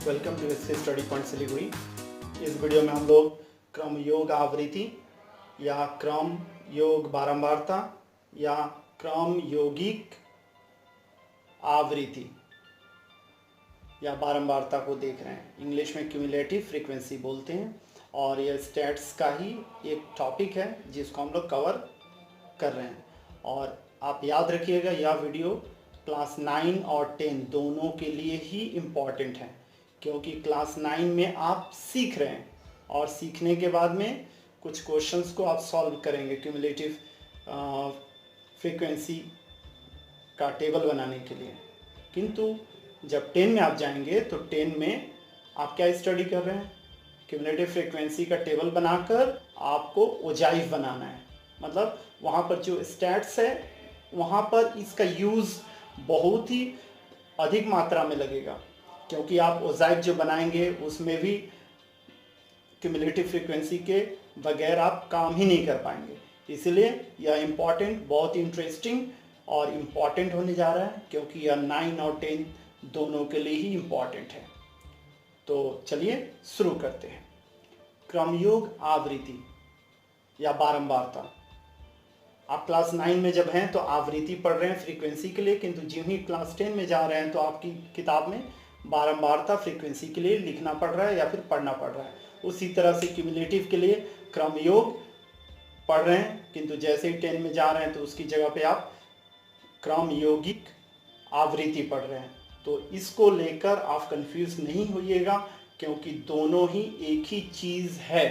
Welcome to history study point Siliguri. इस video में हम लोग क्रम योग आवृत्ति या क्रम योग बारंबारता या क्रम यौगिक आवृत्ति या बारंबारता को देख रहे हैं। इंग्लिश में क्यूमुलेटिव फ्रीक्वेंसी बोलते हैं और यह स्टैट्स का ही एक टॉपिक है जिसको हम लोग कवर कर रहे हैं। और आप याद रखिएगा यह वीडियो क्लास 9 और 10 दोनों के लिए ही इम्पॉर्टेंट है, क्योंकि क्लास 9 में आप सीख रहे हैं और सीखने के बाद में कुछ क्वेश्चंस को आप सॉल्व करेंगे क्यूमुलेटिव फ्रीक्वेंसी का टेबल बनाने के लिए। किंतु जब 10 में आप जाएंगे तो 10 में आप क्या स्टडी कर रहे हैं? क्यूमुलेटिव फ्रीक्वेंसी का टेबल बनाकर आपको ओजाइव बनाना है। मतलब वहाँ पर जो स्टैट्स है वहाँ पर इसका यूज़ बहुत ही अधिक मात्रा में लगेगा, क्योंकि आप ओजाइव जो बनाएंगे उसमें भी क्यूमुलेटिव फ्रीक्वेंसी के बगैर आप काम ही नहीं कर पाएंगे। इसलिए यह इम्पॉर्टेंट, बहुत इंटरेस्टिंग और इम्पॉर्टेंट होने जा रहा है, क्योंकि यह 9 और 10 दोनों के लिए ही इम्पॉर्टेंट है। तो चलिए शुरू करते हैं। क्रमयोग आवृत्ति या बारंबारता। आप क्लास 9 में जब हैं तो आवृत्ति पढ़ रहे हैं फ्रीक्वेंसी के लिए, किंतु जिन ही क्लास 10 में जा रहे हैं तो आपकी किताब में बारंबारता फ्रीक्वेंसी के लिए लिखना पड़ रहा है या फिर पढ़ना पड़ रहा है। उसी तरह से क्यूमुलेटिव के लिए क्रमयोग पढ़ रहे हैं, किंतु जैसे ही 10 में जा रहे हैं तो उसकी जगह पे आप क्रम यौगिक आवृत्ति पढ़ रहे हैं। तो इसको लेकर आप कंफ्यूज नहीं होइएगा, क्योंकि दोनों ही एक ही चीज़ है।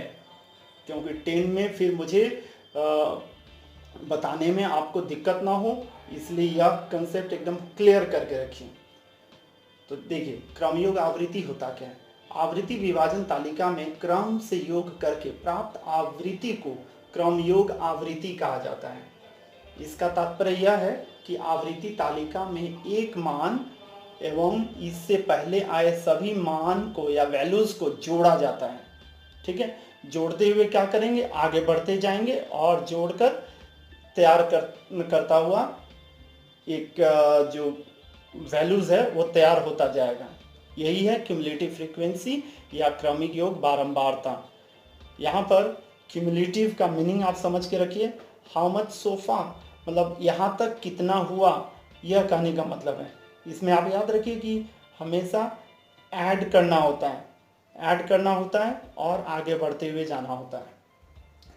क्योंकि 10 में फिर मुझे बताने में आपको दिक्कत ना हो, इसलिए यह कंसेप्ट एकदम क्लियर करके रखिए। तो देखिए, क्रमयोग आवृत्ति होता क्या है? आवृत्ति विभाजन तालिका में क्रम से योग करके प्राप्त आवृत्ति को क्रमयोग आवृत्ति कहा जाता है। इसका तात्पर्य यह है कि आवृत्ति तालिका में एक मान एवं इससे पहले आए सभी मान को या वैल्यूज को जोड़ा जाता है। ठीक है, जोड़ते हुए क्या करेंगे? आगे बढ़ते जाएंगे और जोड़कर तैयार करता हुआ एक जो वैल्यूज है वो तैयार होता जाएगा। यही है क्यूमुलेटिव फ्रीक्वेंसी या क्रमिक योग बारंबारता। यहाँ पर क्यूमुलेटिव का मीनिंग आप समझ के रखिए। हाउ मच सोफा, मतलब यहाँ तक कितना हुआ, यह कहने का मतलब है। इसमें आप याद रखिए कि हमेशा ऐड करना होता है और आगे बढ़ते हुए जाना होता है।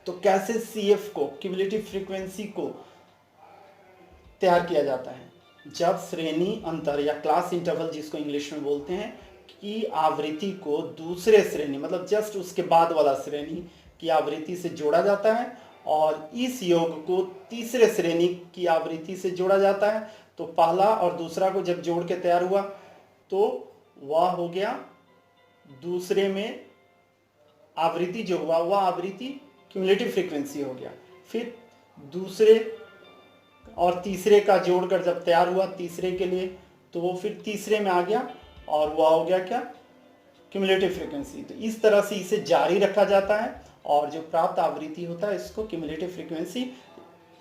तो कैसे CF को, क्यूमुलेटिव फ्रीक्वेंसी को तैयार किया जाता है? जब श्रेणी अंतर या क्लास इंटरवल जिसको इंग्लिश में बोलते हैं की आवृत्ति को दूसरे श्रेणी, मतलब जस्ट उसके बाद वाला श्रेणी की आवृत्ति से जोड़ा जाता है और इस योग को तीसरे श्रेणी की आवृत्ति से जोड़ा जाता है। तो पहला और दूसरा को जब जोड़ के तैयार हुआ तो वह हो गया दूसरे में आवृत्ति जो हुआ वह आवृत्ति क्यूमुलेटिव फ्रीक्वेंसी हो गया। फिर दूसरे और तीसरे का जोड़कर जब तैयार हुआ तीसरे के लिए, तो वो फिर तीसरे में आ गया और वह हो गया क्या? Cumulative frequency. तो इस तरह से इसे जारी रखा जाता है और जो प्राप्त आवृत्ति होता है इसको क्यूमुलेटिव फ्रीक्वेंसी,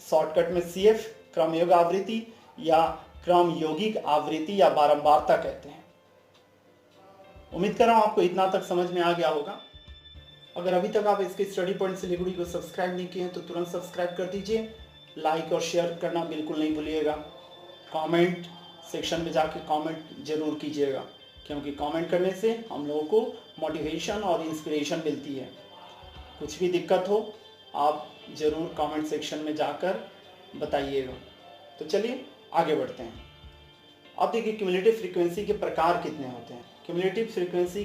शॉर्टकट में CF, क्रमयोग आवृत्ति या क्रम यौगिक आवृत्ति या बारंबारता कहते हैं। उम्मीद कर रहा हूँ आपको इतना तक समझ में आ गया होगा। अगर अभी तक आप इसके स्टडी पॉइंट सिलीगुड़ी को सब्सक्राइब नहीं किए हैं तो तुरंत सब्सक्राइब कर दीजिए। लाइक और शेयर करना बिल्कुल नहीं भूलिएगा। कमेंट सेक्शन में जाके कमेंट जरूर कीजिएगा, क्योंकि कमेंट करने से हम लोगों को मोटिवेशन और इंस्पिरेशन मिलती है। कुछ भी दिक्कत हो आप ज़रूर कमेंट सेक्शन में जाकर बताइएगा। तो चलिए आगे बढ़ते हैं। अब देखिए क्यूमुलेटिव फ्रीक्वेंसी के प्रकार कितने होते हैं। क्यूमुलेटिव फ्रीक्वेंसी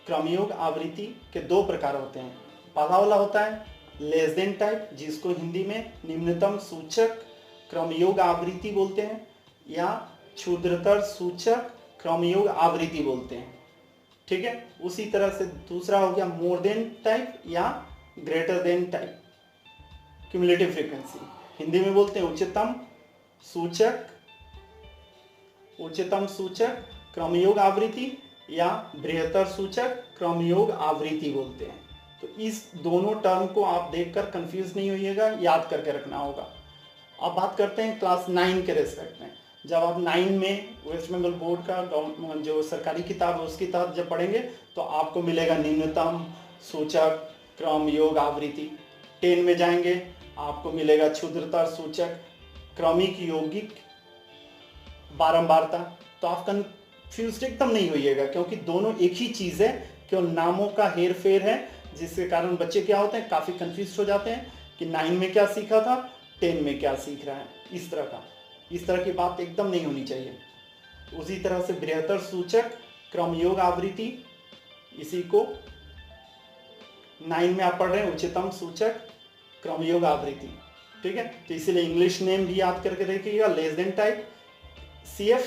क्रमयोग आवृत्ति के दो प्रकार होते हैं। पहला वाला होता है लेस देन टाइप, जिसको हिंदी में निम्नतम सूचक क्रमयोग आवृत्ति बोलते हैं या क्षुद्रतर सूचक क्रमयोग आवृत्ति बोलते हैं। ठीक है, उसी तरह से दूसरा हो गया मोर देन टाइप या greater than type cumulative frequency. Hindi में बोलते हैं उच्चतम सूचक क्रमयोग आवृत्ति या बृहत्तर सूचक क्रमयोग आवृत्ति बोलते हैं। तो इस दोनों टर्म को आप देखकर कंफ्यूज नहीं होइएगा, याद करके रखना होगा। अब बात करते हैं क्लास 9 के रेस्पेक्ट में। जब आप 9 में वेस्ट बंगाल बोर्ड का जो सरकारी किताब है उसकी तहत जब पढ़ेंगे तो आपको मिलेगा न्यूनतम सूचक क्रम योग आवृत्ति। 10 में जाएंगे आपको मिलेगा क्षुद्रता सूचक क्रमिक यौगिक बारंबारता। तो आप कंफ्यूज एकदम नहीं होइएगा, क्योंकि दोनों एक ही चीज़ है, केवल नामों का हेर फेर है, जिसके कारण बच्चे क्या होते हैं, काफ़ी कंफ्यूज हो जाते हैं कि 9 में क्या सीखा था, 10 में क्या सीख रहा है। इस तरह की बात एकदम नहीं होनी चाहिए। उसी तरह से बृहत्तर सूचक क्रमयोग आवृत्ति, इसी को 9 में आप पढ़ रहे हैं उच्चतम सूचक क्रमयोग आवृत्ति। ठीक है, तो इसीलिए इंग्लिश नेम भी याद करके रखिएगा, less than type CF,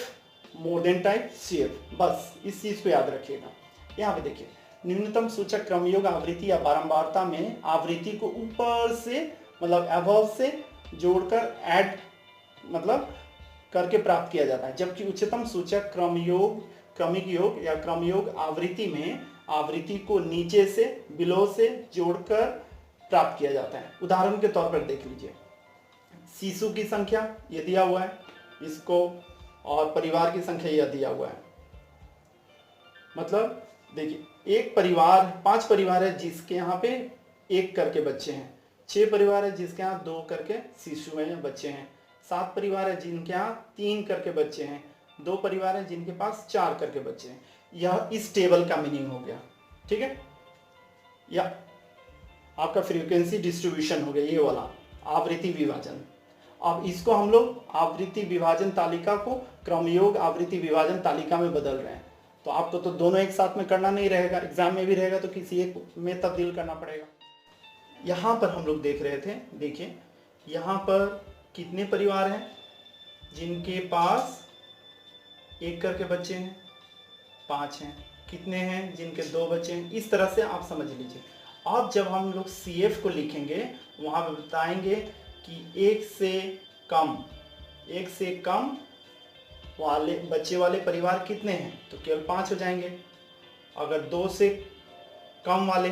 more than type CF, बस इस चीज को याद रखिएगा। यहाँ पे देखिए न्यूनतम सूचक क्रमयोग आवृत्ति या बारंबारता में आवृत्ति को ऊपर से मतलब अबव से जोड़कर ऐड मतलब करके प्राप्त किया जाता है, जबकि उच्चतम सूचक क्रमिक योग या क्रमयोग आवृत्ति में आवृत्ति को नीचे से बिलो से जोड़कर प्राप्त किया जाता है। उदाहरण के तौर पर देख लीजिए, शिशु की संख्या ये दिया हुआ है इसको, और परिवार की संख्या यह दिया हुआ है। मतलब देखिए एक परिवार 5 परिवार है जिसके यहाँ पे 1 करके बच्चे हैं, 6 परिवार है जिसके यहाँ 2 करके शिशु हैं बच्चे हैं, 7 परिवार है जिनके यहाँ 3 करके बच्चे हैं, 2 परिवार है जिनके पास 4 करके बच्चे हैं। यह इस टेबल का मीनिंग हो गया। ठीक है, या आपका फ्रीक्वेंसी डिस्ट्रीब्यूशन हो गया, ये वाला आवृत्ति विभाजन। अब इसको हम लोग आवृत्ति विभाजन तालिका को क्रमयोग आवृत्ति विभाजन तालिका में बदल रहे हैं। तो आपको तो दोनों एक साथ में करना नहीं रहेगा, एग्जाम में भी रहेगा तो किसी एक में तब्दील करना पड़ेगा। यहाँ पर हम लोग देख रहे थे, देखिए यहाँ पर कितने परिवार हैं जिनके पास 1 करके बच्चे हैं, 5 हैं। कितने हैं जिनके 2 बच्चे हैं, इस तरह से आप समझ लीजिए। अब जब हम लोग CF को लिखेंगे वहाँ पर बताएंगे कि 1 से कम वाले बच्चे वाले परिवार कितने हैं, तो केवल 5 हो जाएंगे। अगर 2 से कम वाले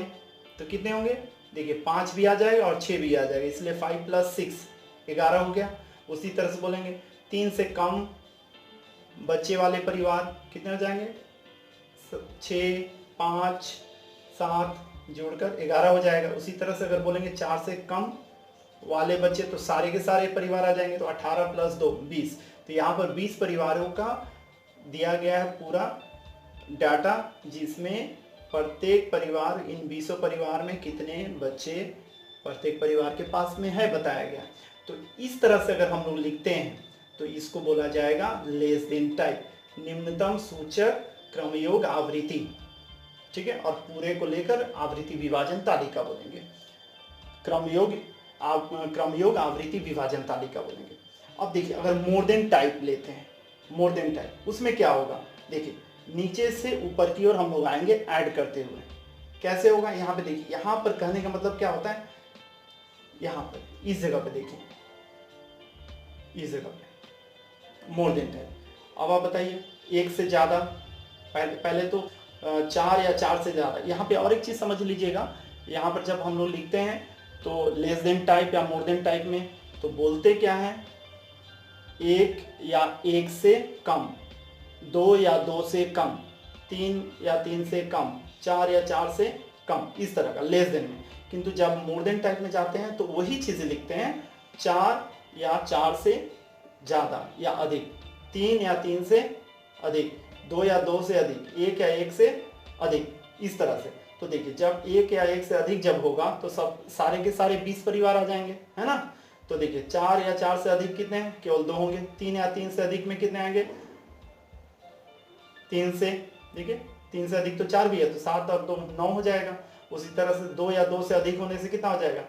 तो कितने होंगे, देखिए 5 भी आ जाएगा और 6 भी आ जाएगा, इसलिए 5 + 6 11 हो गया। उसी तरह से बोलेंगे 3 से कम बच्चे वाले परिवार कितने हो जाएंगे, 6 5 7 जोड़कर 11 हो जाएगा। उसी तरह से अगर बोलेंगे 4 से कम वाले बच्चे तो सारे के सारे परिवार आ जाएंगे, तो 18 + 2 20। तो यहाँ पर 20 परिवारों का दिया गया है पूरा डाटा, जिसमें प्रत्येक परिवार, इन 20 परिवार में कितने बच्चे प्रत्येक परिवार के पास में है बताया गया। तो इस तरह से अगर हम लोग लिखते हैं तो इसको बोला जाएगा लेस देन टाइप, निम्नतम सूचक क्रमयोग आवृत्ति। ठीक है, और पूरे को लेकर आवृत्ति विभाजन तालिका बोलेंगे, क्रमयोग आवृत्ति विभाजन तालिका बोलेंगे। अब देखिए अगर मोर देन टाइप लेते हैं, मोर देन टाइप उसमें क्या होगा, देखिए नीचे से ऊपर की ओर हम लोग आएंगे ऐड करते हुए। कैसे होगा, यहाँ पे देखिए, यहाँ पर कहने का मतलब क्या होता है, यहाँ पर इस जगह पे देखिए, इस जगह पे मोर देन टाइप। अब आप बताइए 1 से ज़्यादा, पहले तो 4 या 4 से ज़्यादा। यहाँ पे और एक चीज़ समझ लीजिएगा, यहाँ पर जब हम लोग लिखते हैं तो लेस देन टाइप या मोर देन टाइप में तो बोलते क्या है, 1 या 1 से कम, 2 या 2 से कम, 3 या 3 से कम, 4 या 4 से कम, इस तरह का लेस देन में। किंतु जब मोर देन टाइप में जाते हैं तो वही चीज़ें लिखते हैं, 4 या 4 से ज़्यादा या अधिक, 3 या 3 से अधिक, 2 या 2 से अधिक, 1 या 1 से अधिक, इस तरह से। तो देखिए जब 1 या 1 से अधिक जब होगा तो सब सारे के सारे 20 परिवार आ जाएंगे, है ना। तो देखिए 4 या 4 से अधिक कितने हैं, केवल 2 होंगे। 3 या 3 से अधिक में कितने आएंगे, 3 से, देखिए 3 से अधिक तो 4 भी है, तो 7 और 2 9 हो जाएगा। उसी तरह से 2 या 2 से अधिक होने से कितना हो जाएगा,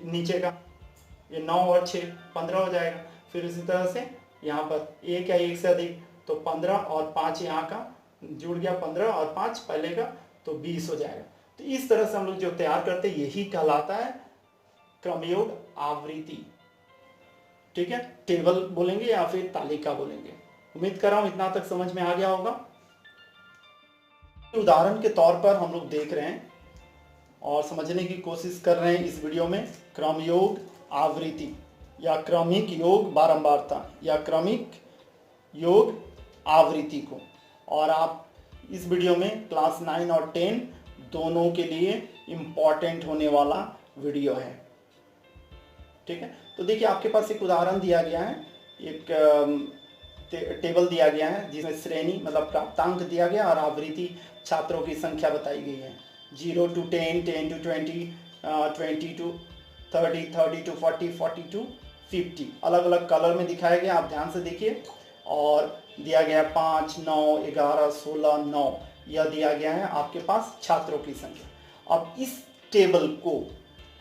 नीचे का ये 9 और 6 15 हो जाएगा। फिर इसी तरह से यहाँ पर 1 या 1 से अधिक तो 15 और 5 यहाँ का जुड़ गया, 15 और 5 पहले का तो 20 हो जाएगा। तो इस तरह से हम लोग जो तैयार करते हैं यही कहलाता है क्रमयोग आवृत्ति। ठीक है, टेबल बोलेंगे या फिर तालिका बोलेंगे। उम्मीद कर रहा हूं इतना तक समझ में आ गया होगा। उदाहरण के तौर पर हम लोग देख रहे हैं और समझने की कोशिश कर रहे हैं इस वीडियो में क्रमयोग आवृत्ति या क्रमिक योग बारंबारता या क्रमिक योग आवृत्ति को। और आप इस वीडियो में क्लास 9 और 10 दोनों के लिए इम्पॉर्टेंट होने वाला वीडियो है। ठीक है, तो देखिए आपके पास एक उदाहरण दिया गया है, एक टेबल दिया गया है जिसमें श्रेणी मतलब प्राप्तांक दिया गया और आवृत्ति छात्रों की संख्या बताई गई है। 0 to 10, 10 to 20, 20 to 30, 30 to 40, 40 to 50 अलग अलग कलर में दिखाया गया, आप ध्यान से देखिए। और दिया गया 5, 9, 11, 16, 9 यह दिया गया है आपके पास छात्रों की संख्या। अब इस टेबल को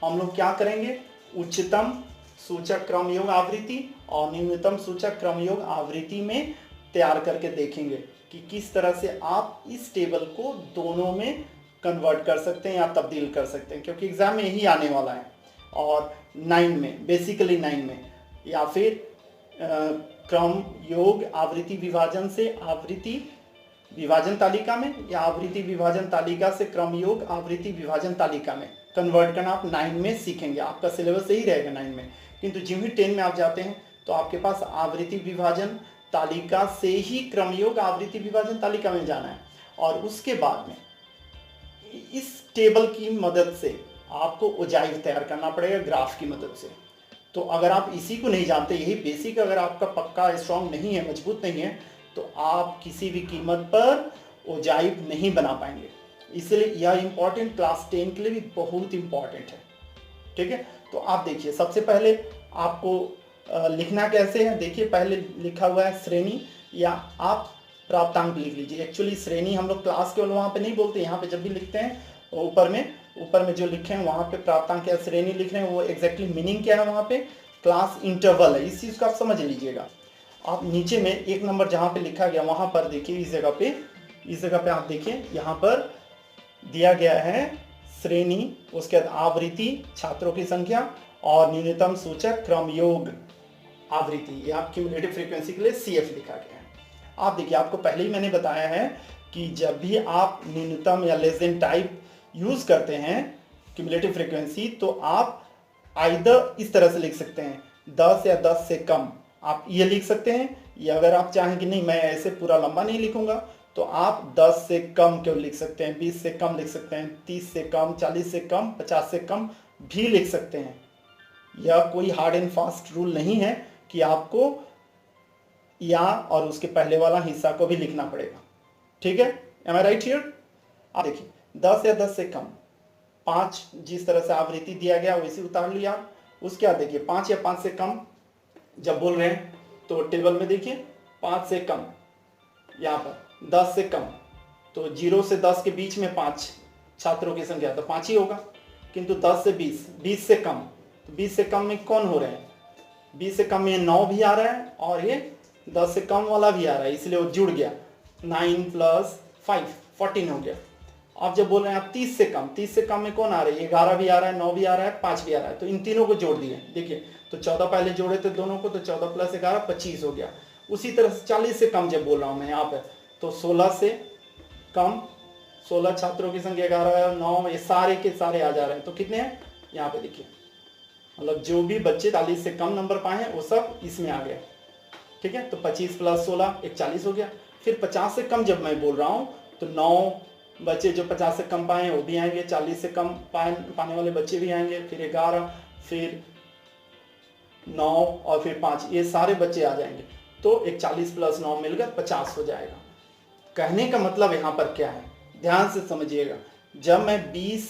हम लोग क्या करेंगे, उच्चतम सूचक क्रम योग आवृत्ति और न्यूनतम सूचक क्रम योग आवृत्ति में तैयार करके देखेंगे कि किस तरह से आप इस टेबल को दोनों में कन्वर्ट कर सकते हैं या तब्दील कर सकते हैं, क्योंकि एग्जाम में यही आने वाला है। और 9 में बेसिकली 9 में या फिर क्रम योग आवृत्ति विभाजन से आवृत्ति विभाजन तालिका में या आवृत्ति विभाजन तालिका से क्रम योग आवृत्ति विभाजन तालिका में कन्वर्ट करना आप 9 में सीखेंगे। आपका सिलेबस यही रहेगा 9 में, किंतु जिम ही 10 में आप जाते हैं तो आपके पास आवृत्ति विभाजन तालिका से ही क्रम योग आवृत्ति विभाजन तालिका में जाना है। और उसके बाद में इस टेबल की मदद से आपको ओजाइव तैयार करना पड़ेगा ग्राफ की मदद से। तो अगर आप इसी को नहीं जानते, यही बेसिक अगर आपका पक्का स्ट्रांग नहीं है, मजबूत नहीं है, तो आप किसी भी कीमत पर ओजाइव नहीं बना पाएंगे। इसलिए यह इंपॉर्टेंट क्लास 10 के लिए भी बहुत इंपॉर्टेंट है। ठीक है, तो आप देखिए सबसे पहले आपको लिखना कैसे है। देखिए पहले लिखा हुआ है श्रेणी, या आप प्राप्तांक लिख लीजिए। एक्चुअली श्रेणी हम लोग क्लास केवल वहाँ पे नहीं बोलते, यहाँ पे जब भी लिखते हैं ऊपर में जो लिखे हैं वहाँ पे प्राप्तांक या श्रेणी लिख रहे हैं, वो एग्जैक्टली मीनिंग क्या है वहाँ पे, क्लास इंटरवल है। इस चीज़ को आप समझ लीजिएगा। आप नीचे में 1 नंबर जहाँ पे लिखा गया वहाँ पर देखिए, इस जगह पे आप देखिए, यहाँ पर दिया गया है श्रेणी, उसके बाद आवृत्ति छात्रों की संख्या और न्यूनतम सूचक क्रम योग आवृत्ति, या क्यूमुलेटिव फ्रीक्वेंसी के लिए CF लिखा गया है। आप देखिए आपको पहले ही मैंने बताया है कि जब भी आप न्यूनतम या लेस देन टाइप यूज करते हैं क्यूमुलेटिव फ्रीक्वेंसी, तो आप आइदर इस तरह से लिख सकते हैं 10 या 10 से कम, आप ये लिख सकते हैं। या अगर आप चाहें कि नहीं मैं ऐसे पूरा लंबा नहीं लिखूंगा, तो आप 10 से कम क्यों लिख सकते हैं, 20 से कम लिख सकते हैं, 30 से कम, 40 से कम, 50 से कम भी लिख सकते हैं। यह कोई हार्ड एंड फास्ट रूल नहीं है कि आपको या और उसके पहले वाला हिस्सा को भी लिखना पड़ेगा। ठीक है, एम आई राइट हियर। आप देखिए 10 या 10 से कम, 5 जिस तरह से आवृत्ति दिया गया वैसे उतार लिया। उसके बाद देखिए 5 या 5 से कम जब बोल रहे हैं तो टेबल में देखिए 5 से कम, यहाँ पर 10 से कम, तो 0 से 10 के बीच में 5 छात्रों की संख्या तो 5 ही होगा। किंतु 10 से 20, 20 से कम, तो 20 से कम में कौन हो रहे हैं, 20 से कम में 9 भी आ रहा है और ये 10 से कम वाला भी आ रहा है, इसलिए वो जुड़ गया, 9 + 5 14 हो गया। आप जब बोल रहे हैं आप 30 से कम, 30 से कम में कौन आ रहा है, 11 भी आ रहा है, 9 भी आ रहा है, 5 भी आ रहा है, तो इन तीनों को जोड़ दिए। देखिए तो 14 पहले जोड़े थे दोनों को, तो 14 + 11 25 हो गया। उसी तरह से 40 से कम जब बोल रहा हूँ मैं यहाँ पे, तो 16 से कम, 16 छात्रों की संख्या 11 9, ये सारे के सारे आ जा रहे हैं। तो कितने हैं यहाँ पे देखिए, मतलब जो भी बच्चे 40 से कम नंबर पाए हैं वो सब इसमें आ गए। ठीक है, तो 25 + 16 41 हो गया। फिर 50 से कम जब मैं बोल रहा हूँ तो 9 बच्चे जो 50 से कम पाए हैं वो भी आएंगे, 40 से कम पाने वाले बच्चे भी आएंगे, फिर 11, फिर 9 और फिर 5, ये सारे बच्चे आ जाएंगे। तो 41 + 9 मिलकर 50 हो जाएगा। कहने का मतलब यहाँ पर क्या है, ध्यान से समझिएगा। जब मैं 20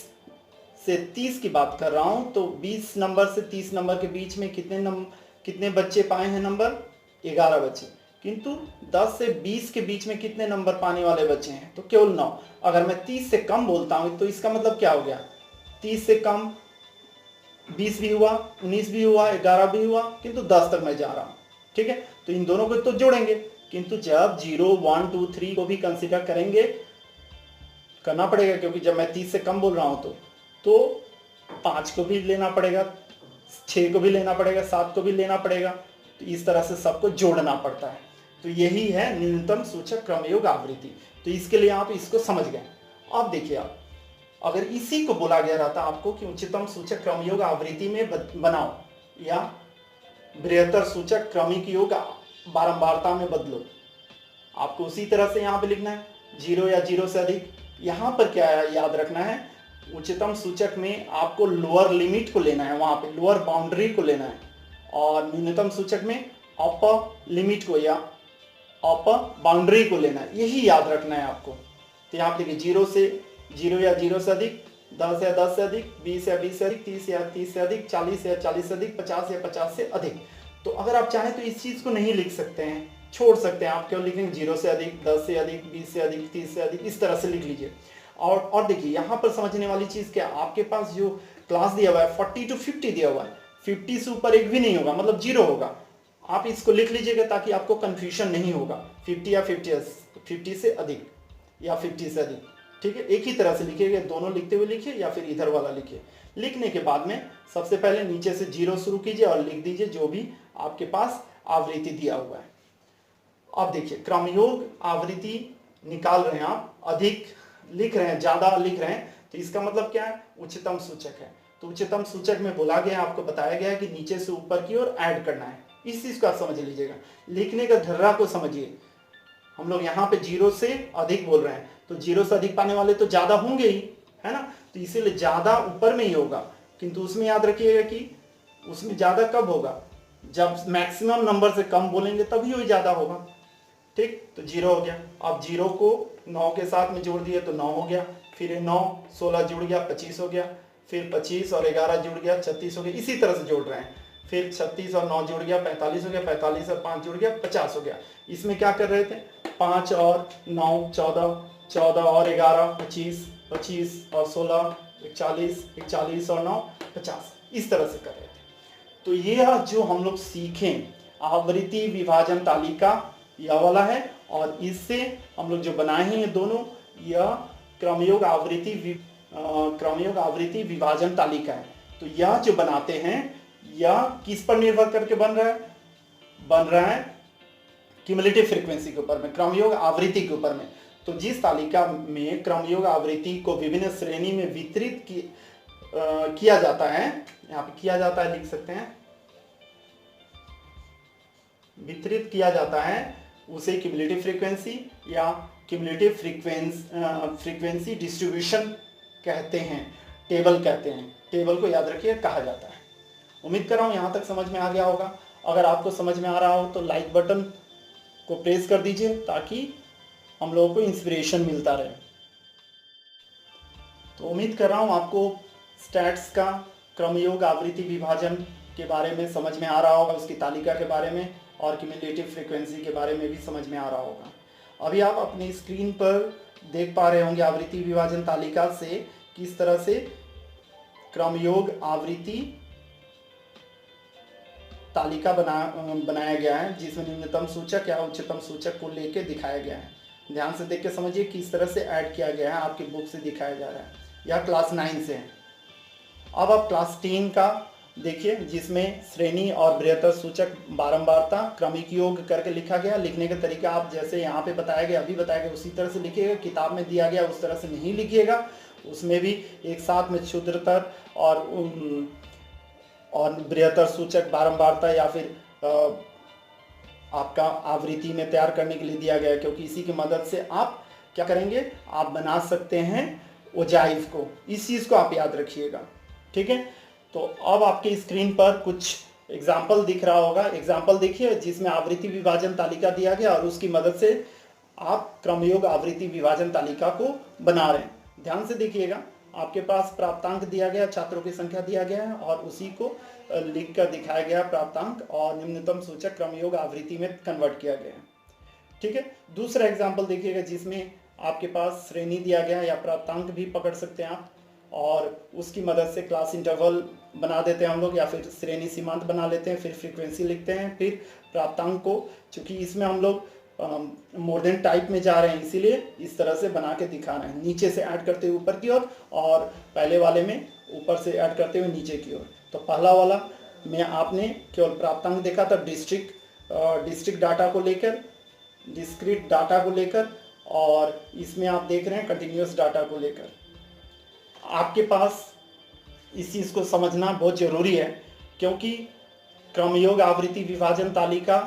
से 30 की बात कर रहा हूँ तो 20 नंबर से 30 नंबर के बीच में कितने बच्चे पाए हैं नंबर, 11 बच्चे। किंतु 10 से 20 के बीच में कितने नंबर पाने वाले बच्चे हैं, तो केवल 9। अगर मैं 30 से कम बोलता हूँ तो इसका मतलब क्या हो गया, 30 से कम 20 भी हुआ, 19 भी हुआ, 11 भी हुआ, किंतु 10 तक मैं जा रहा हूँ। ठीक है, तो इन दोनों को तो जोड़ेंगे, किंतु जब 0 1 2 3 को भी कंसिडर करना पड़ेगा, क्योंकि जब मैं 30 से कम बोल रहा हूँ तो 5 को भी लेना पड़ेगा, 6 को भी लेना पड़ेगा, 7 को भी लेना पड़ेगा। तो इस तरह से सबको जोड़ना पड़ता है। तो यही है न्यूनतम सूचक क्रमयोग आवृत्ति। तो इसके लिए आप इसको समझ गए। अब देखिए, आप अगर इसी को बोला गया रहता आपको कि उच्चतम सूचक क्रमयोग आवृत्ति में बनाओ या बृहत्तर सूचक क्रमिक योग बारंबारता में बदलो, आपको उसी तरह से यहाँ पे लिखना है 0 या 0 से अधिक। यहाँ पर क्या याद रखना है, उच्चतम सूचक में आपको लोअर लिमिट को लेना है, वहाँ पे लोअर बाउंड्री को लेना है, और न्यूनतम सूचक में अपर लिमिट को या अपर बाउंड्री को लेना है, यही याद रखना है आपको। तो यहाँ पे देखिए 0 या 0 से अधिक, 10 या 10 से अधिक, 20 या 20 से अधिक, 30 या 30 से अधिक, 40 या 40 से अधिक, 50 या 50 से अधिक। तो अगर आप चाहें तो इस चीज़ को नहीं लिख सकते हैं, छोड़ सकते हैं, आप केवल लिखेंगे 0 से अधिक, 10 से अधिक, 20 से अधिक, 30 से अधिक, इस तरह से लिख लीजिए। और देखिए यहाँ पर समझने वाली चीज़ क्या, आपके पास जो क्लास दिया हुआ है 40 to 50 दिया हुआ है, 50 से ऊपर एक भी नहीं होगा, मतलब 0 होगा। आप इसको लिख लीजिएगा ताकि आपको कंफ्यूजन नहीं होगा, 50 या 50 से अधिक या 50 से अधिक, ठीक है। एक ही तरह से लिखिएगा, दोनों लिखते हुए लिखिए या फिर इधर वाला लिखिए। लिखने के बाद में सबसे पहले नीचे से 0 शुरू कीजिए और लिख दीजिए जो भी आपके पास आवृत्ति दिया हुआ है। अब देखिए क्रमयोग आवृत्ति निकाल रहे हैं आप, अधिक लिख रहे हैं, ज्यादा लिख रहे हैं, तो इसका मतलब क्या है, उच्चतम सूचक है। तो उच्चतम सूचक में बोला गया, आपको बताया गया है कि नीचे से ऊपर की ओर ऐड करना है। इस चीज को आप समझ लीजिएगा, लिखने का धर्रा को समझिए। हम लोग यहाँ पे 0 से अधिक बोल रहे हैं, तो 0 से अधिक पाने वाले तो ज्यादा होंगे ही, है ना, तो इसीलिए ज्यादा ऊपर में ही होगा। किंतु उसमें याद रखिएगा कि उसमें ज्यादा कब होगा, जब मैक्सिमम नंबर से कम बोलेंगे तभी वही ज्यादा होगा, ठीक। तो 0 हो गया। अब 0 को 9 के साथ में जोड़ दिए तो 9 हो गया, फिर 9 16 जुड़ गया 25 हो गया, फिर 25 और 11 जुड़ गया 36 हो गया, इसी तरह से जोड़ रहे हैं। फिर 36 और 9 जुड़ गया 45 हो गया, 45 और 5 जुड़ गया 50 हो गया। इसमें क्या कर रहे थे, 5 और 9 14, 14 और 11 25, 25 और 16 41, 41 और 9 50, इस तरह से कर रहे थे। तो ये जो हम लोग सीखें आवृत्ति विभाजन तालिका, यह वाला है, और इससे हम लोग जो बनाए हैं ये दोनों, यह क्रमयोग आवृत्ति विभाजन तालिका है। तो यह जो बनाते हैं यह किस पर निर्भर करके बन रहा है क्यूमुलेटिव फ्रीक्वेंसी के ऊपर में, क्रमयोग आवृत्ति के ऊपर में। तो जिस तालिका में क्रमयोग आवृत्ति को विभिन्न श्रेणी में वितरित किया जाता है, यहाँ पे किया जाता है लिख सकते हैं, वितरित किया जाता है, उसे क्यूमुलेटिव फ्रीक्वेंसी या क्यूमुलेटिव फ्रीक्वेंसी डिस्ट्रीब्यूशन कहते हैं, टेबल कहते हैं। टेबल को याद रखिए कहा जाता है। उम्मीद कर रहा हूँ यहाँ तक समझ में आ गया होगा। अगर आपको समझ में आ रहा हो तो लाइक बटन को प्रेस कर दीजिए ताकि हम लोगों को इंस्पिरेशन मिलता रहे। तो उम्मीद कर रहा हूँ आपको स्टैट्स का क्रमयोग आवृत्ति विभाजन के बारे में समझ में आ रहा होगा, उसकी तालिका के बारे में और क्यूमुलेटिव फ्रीक्वेंसी के बारे में भी समझ में आ रहा होगा। अभी आप अपनी स्क्रीन पर देख पा रहे होंगे आवृत्ति विभाजन तालिका से किस तरह से क्रमयोग आवृत्ति तालिका बनाया गया है, जिसमें न्यूनतम सूचक या उच्चतम सूचक को लेके दिखाया गया है। ध्यान से देख के समझिए किस तरह से ऐड किया गया है, आपकी बुक से दिखाया जा रहा है। यह क्लास 9 से है। अब आप क्लास 10 का देखिए, जिसमें श्रेणी और बृहत्तर सूचक बारंबारता क्रमिक योग करके लिखा गया। लिखने का तरीका आप जैसे यहाँ पे बताया गया, अभी बताया गया, उसी तरह से लिखिएगा। किताब में दिया गया उस तरह से नहीं लिखिएगा, उसमें भी एक साथ में क्षुद्रतर और बृहत्तर सूचक बारंबारता या फिर आपका आवृत्ति में तैयार करने के लिए दिया गया है, क्योंकि इसी की मदद से आप क्या करेंगे, आप बना सकते हैं ओजाइव को। इस चीज़ को आप याद रखिएगा, ठीक है। तो अब आपकी स्क्रीन पर कुछ एग्जाम्पल दिख रहा होगा। एग्जाम्पल देखिए जिसमें आवृत्ति विभाजन तालिका दिया गया और उसकी मदद से आप क्रमयोग आवृत्ति विभाजन तालिका को बना रहे हैं। ध्यान से देखिएगा, आपके पास प्राप्तांक दिया गया, छात्रों की संख्या दिया गया है और उसी को लिख कर दिखाया गया प्राप्तांक, और न्यूनतम सूचक क्रमयोग आवृत्ति में कन्वर्ट किया गया है, ठीक है। दूसरा एग्जाम्पल देखिएगा जिसमें आपके पास श्रेणी दिया गया या प्राप्तांक भी पकड़ सकते हैं आप, और उसकी मदद से क्लास इंटरवल बना देते हैं हम लोग, या फिर श्रेणी सीमांत बना लेते हैं, फिर फ्रीक्वेंसी लिखते हैं, फिर प्राप्तांक को, चूंकि इसमें हम लोग मोर देन टाइप में जा रहे हैं इसीलिए इस तरह से बना के दिखा रहे हैं, नीचे से ऐड करते हुए ऊपर की ओर और पहले वाले में ऊपर से ऐड करते हुए नीचे की ओर। तो पहला वाला में आपने केवल प्राप्तांक देखा था डिस्ट्रिक्ट डाटा को लेकर, डिस्क्रीट डाटा को लेकर, और इसमें आप देख रहे हैं कंटिन्यूस डाटा को लेकर। आपके पास इस चीज़ को समझना बहुत ज़रूरी है, क्योंकि क्रमयोग आवृत्ति विभाजन तालिका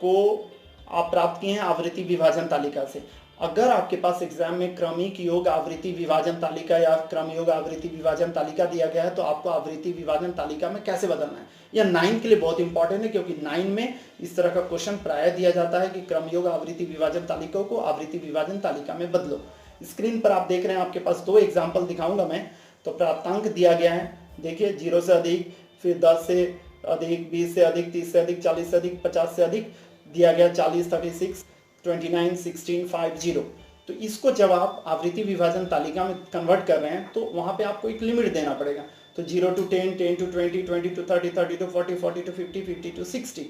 को आप प्राप्त किए हैं आवृत्ति विभाजन तालिका से। अगर आपके पास एग्जाम में क्रमिक योग आवृत्ति विभाजन तालिका या क्रम योग आवृत्ति विभाजन तालिका दिया गया है तो आपको आवृत्ति विभाजन तालिका में कैसे बदलना है, यह 9 के लिए बहुत इंपॉर्टेंट है, क्योंकि 9 में इस तरह का क्वेश्चन प्राय दिया जाता है कि क्रम योग आवृत्ति विभाजन तालिका को आवृत्ति विभाजन तालिका में बदलो। स्क्रीन पर आप देख रहे हैं, आपके पास 2 एग्जाम्पल दिखाऊंगा मैं। तो प्राप्तांक दिया गया है, देखिए 0 से अधिक, फिर 10 से अधिक, 20 से अधिक, 30 से अधिक, 40 से अधिक, 50 से अधिक दिया गया, 40, 36, 29, 16, 5, 0। तो इसको जब आप आवृत्ति विभाजन तालिका में कन्वर्ट कर रहे हैं तो वहाँ पे आपको एक लिमिट देना पड़ेगा। तो 0 to 10, 10 to 20, 20 to 30, 30 to 40, 40 to 50, 50 to 60।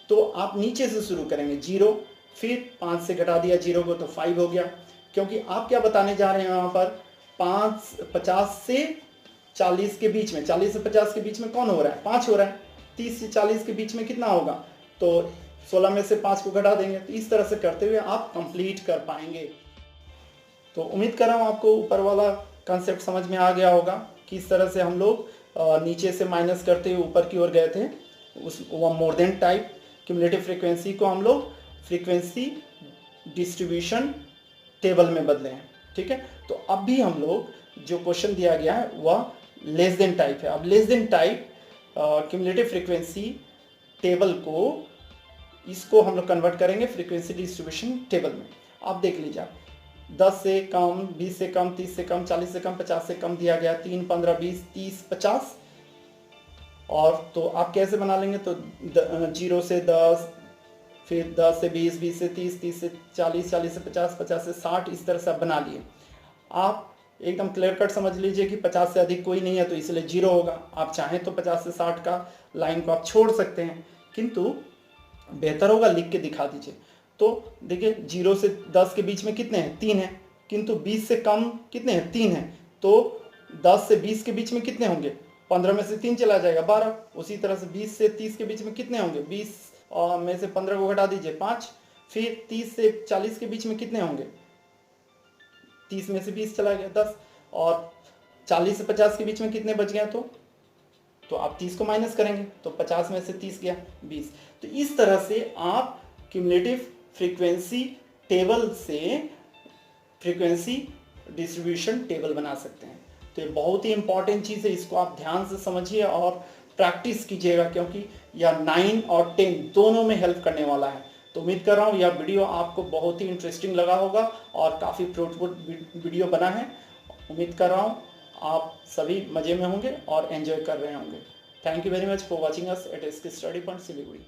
तो आप नीचे से शुरू करेंगे 0, फिर 5 से घटा दिया 0 को तो 5 हो गया, क्योंकि आप क्या बताने जा रहे हैं यहाँ पर 50 से 40 के बीच में, 40 से 50 के बीच में कौन हो रहा है, 5 हो रहा है। 30 से 40 के बीच में कितना होगा, तो 16 में से 5 को घटा देंगे। तो इस तरह से करते हुए आप कंप्लीट कर पाएंगे। तो उम्मीद कर रहा हूँ आपको ऊपर वाला कॉन्सेप्ट समझ में आ गया होगा, किस तरह से हम लोग नीचे से माइनस करते हुए ऊपर की ओर गए थे। उस more than type cumulative frequency को हम लोग फ्रीक्वेंसी डिस्ट्रीब्यूशन टेबल में बदले हैं, ठीक है। तो अब भी हम लोग जो क्वेश्चन दिया गया है वह लेस देन टाइप है। अब less than type cumulative frequency table को, इसको हम लोग कन्वर्ट करेंगे फ्रीक्वेंसी डिस्ट्रीब्यूशन टेबल में। आप देख लीजिए, 10 से कम, 20 से कम, 30 से कम, 40 से कम, 50 से कम दिया गया, 3, 15, 20, 30, 50। और तो आप कैसे बना लेंगे, तो 0 से 10, फिर 10 से 20, 20 से 30, 30 से 40, 40 से 50, 50 से 60, इस तरह से आप बना लिए। आप एकदम क्लियर कट समझ लीजिए कि 50 से अधिक कोई नहीं है तो इसलिए 0 होगा। आप चाहें तो 50 से 60 का लाइन को आप छोड़ सकते हैं, किंतु बेहतर होगा लिख के दिखा दीजिए। तो देखिए 0 से 10 के बीच में कितने हैं, 3 हैं, किंतु 20 से कम कितने हैं, 3 हैं। तो 10 से 20 के बीच में कितने होंगे, 15 में से 3 चला जाएगा, 12। उसी तरह से 20 से 30 के बीच में कितने होंगे, 20 में से 15 को घटा दीजिए, 5। फिर 30 से 40 के बीच में कितने होंगे, 30 में से 20 चला गया, 10। और 40 से 50 के बीच में कितने बच गया, तो आप 30 को माइनस करेंगे तो 50 में से 30 गया, 20। तो इस तरह से आप क्यूमुलेटिव फ्रीक्वेंसी टेबल से फ्रीक्वेंसी डिस्ट्रीब्यूशन टेबल बना सकते हैं। तो ये बहुत ही इंपॉर्टेंट चीज़ है, इसको आप ध्यान से समझिए और प्रैक्टिस कीजिएगा, क्योंकि यह 9 और 10 दोनों में हेल्प करने वाला है। तो उम्मीद कर रहा हूँ यह वीडियो आपको बहुत ही इंटरेस्टिंग लगा होगा और काफ़ी फ्रूटफुल वीडियो बना है। उम्मीद कर रहा हूँ आप सभी मज़े में होंगे और एंजॉय कर रहे होंगे। Thank you very much for watching us at SK study point Siliguri.